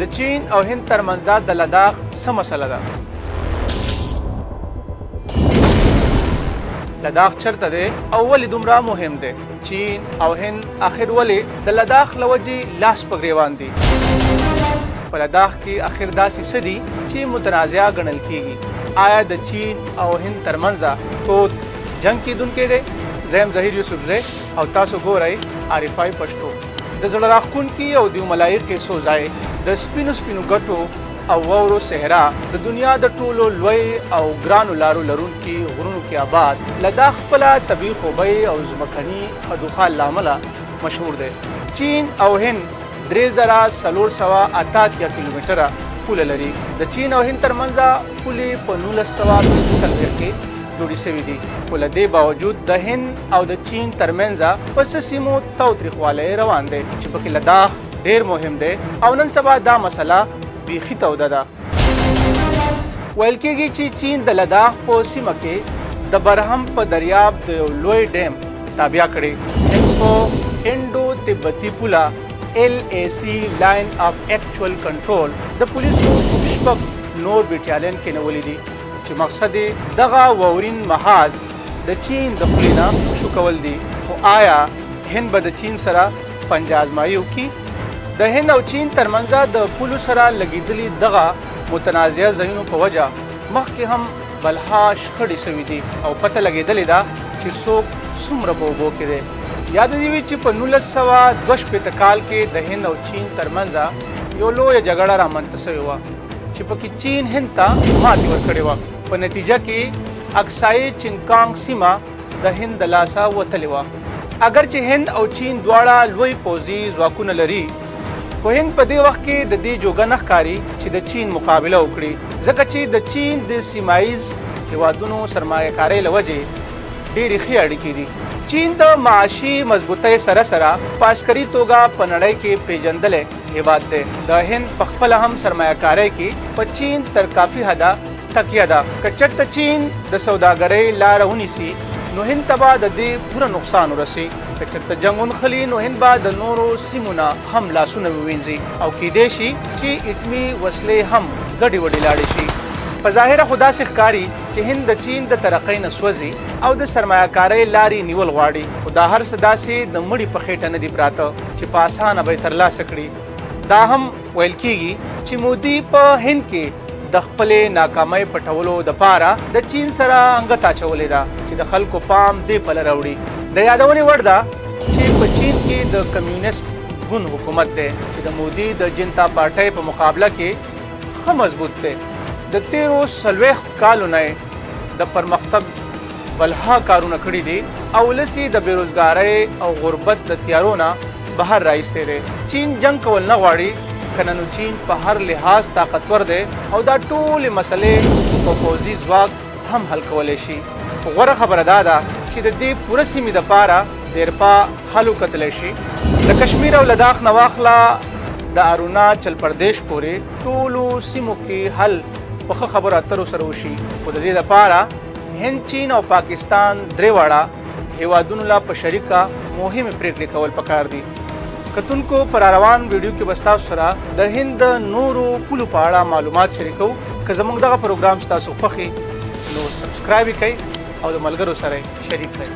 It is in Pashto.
د چین او هند ترمنځ د لداخ څه مسله ده؟ لداخ چرته دی او ولې دومره مهم دی؟ چین او هند آخر ولې د لداخ له وجې لاس په ګریوان دي؟ په لداخ کې آخر داسې څه دي چې متنازعه ګڼل کیږي؟ آیا د چین او هند ترمنځ تود جنگ کیدونکی دی؟ زه یم ظهیر یوسفزی او تاسو ګورئ RFI پښتو. د زړه راښکونکي او د ملایقې څو ځای د سپینو سپینو ګټو او واورو صحرا د دنیا د ټولو لوی او ګرانو لارو لرونکي غرونو کې آباد لداخ خپله طبیعي خوبۍ او ځمکني خدوخال له امله مشهور دی. چین او هند 3488 کیلومتره پوله لري. د چین او هند ترمنځ پولې په 1940 کې جوړې شوي دي، خو له دې باوجود د هند او د چین ترمنځ په څه سیمو تاوتریخوالی روان دی چې پکې لداخ ډېر مهم دی او نن سبا دا مسله بیخي توده ده. ویل کېږي چې چین د لداخ په سیمه کې د برهم په دریاب د یو لوی ډیم تابع کړی. هند په انډو تبتي پوله LAC لاین آف ایکچوال کنټرول د پولیسو شپږ نور بټالین کې نیولي دي چې مقصد یې دغه واورین محاذ د چین د خولې نه شو کول دي. خو آیا هند به د چین سره پنجه ازمایي وکړي؟ د هند او چین ترمنځ د پولو سره لګېدلي دغه متنازعه ځایونو په وجه مخکې هم بلها شخړې شوي دي او پته لګېدلې ده چې څوک څومره په اوبو کې دی. یاد دې وي چې په 1962 کال کې د هند او چین ترمنځ یو لویه جګړه رامنځته شوې وه چې پکې چین هند ته ماتې ورکړې وه. په نتیجه کې اکسای چینکانګ سیمه د هند د لاسه وتلې وه. اگر چې هند او چین دواړه لوی پوځي ځواکونه لري، خو هند په دې وخت کې د دې جوګه نه ښکاري چې د چین مقابله وکړي، ځکه چې د چین د سیمایز هیوادونو سرمایه‌کارۍ له وجې ډېرې ښې اړیکې دي. چین د معاشي مضبوطۍ سره سره په عسکري توګه په نړۍ کې پیژندلی هیواد دی. د هند په خپله هم سرمایه‌کارۍ کې په چین تر کافي حده تکیه ده. که چېرته چین د سوداګرۍ لاره ونیسي نو هند ته به د دې پوره نقصان ورسي. که چېرته جنګ ونښلي نو هند به د نورو سیمو نه هم لاسونه ووینځي او کیدای شي چې اټمي وسلې هم ګډې وډې لاړې شي. په ظاهره خو داسې ښکاري چې هند د چین د ترقۍ نه سوځي او د سرمایه‌کارۍ لارې نیول غواړي، خو دا هر څه داسې د مړي په خېټه نه دي پراته چې په اسانه به یې ترلاسه کړي. دا هم ویل کېږي چې مودي په هند کې د خپلې ناکامۍ پټولو دپاره د چین سره انګته اچولې ده چې د خلکو پام دې پله راوړي. د یادونې وړ ده چې په چین کې د کمیونست ګوند حکومت دی چې د مودي د جنتا پارټۍ په مقابله کې ښه مضبوط دی. د تیرو 40 کالو نه د پرمختګ بلها کارونه کړي دي او ولس یې د بېروزګارۍ او غربت د تیارو نه بهر رایستی دی. چین جنګ کول نه غواړي، کنه نو چین په هر لحاظ طاقتور دی او دا ټولې مسلې په پوځي ځواک هم حل کولی شي. غوره خبره دا ده چې د دې پوره سیمې دپاره د اروپا حل وکتلی شي. د کشمیر او لداخ نه واخله د اروناچل پردیش پورې ټولو سیمو کې حل په ښه خبرو اترو سره وشي. خو د دې دپاره هند، چین او پاکستان درې واړه هیوادونو لا په شریکه مهمې پریکړې کول پکار دي. کتونکو پر روان ویډیو کې به ستاسو سره د هند د نورو پولو په اړه معلومات شریکو. که زموږ دغه پروګرام ستاسو خوښي نو سبسکرایب یې کړئ او د ملګرو سره یې شریک کړئ.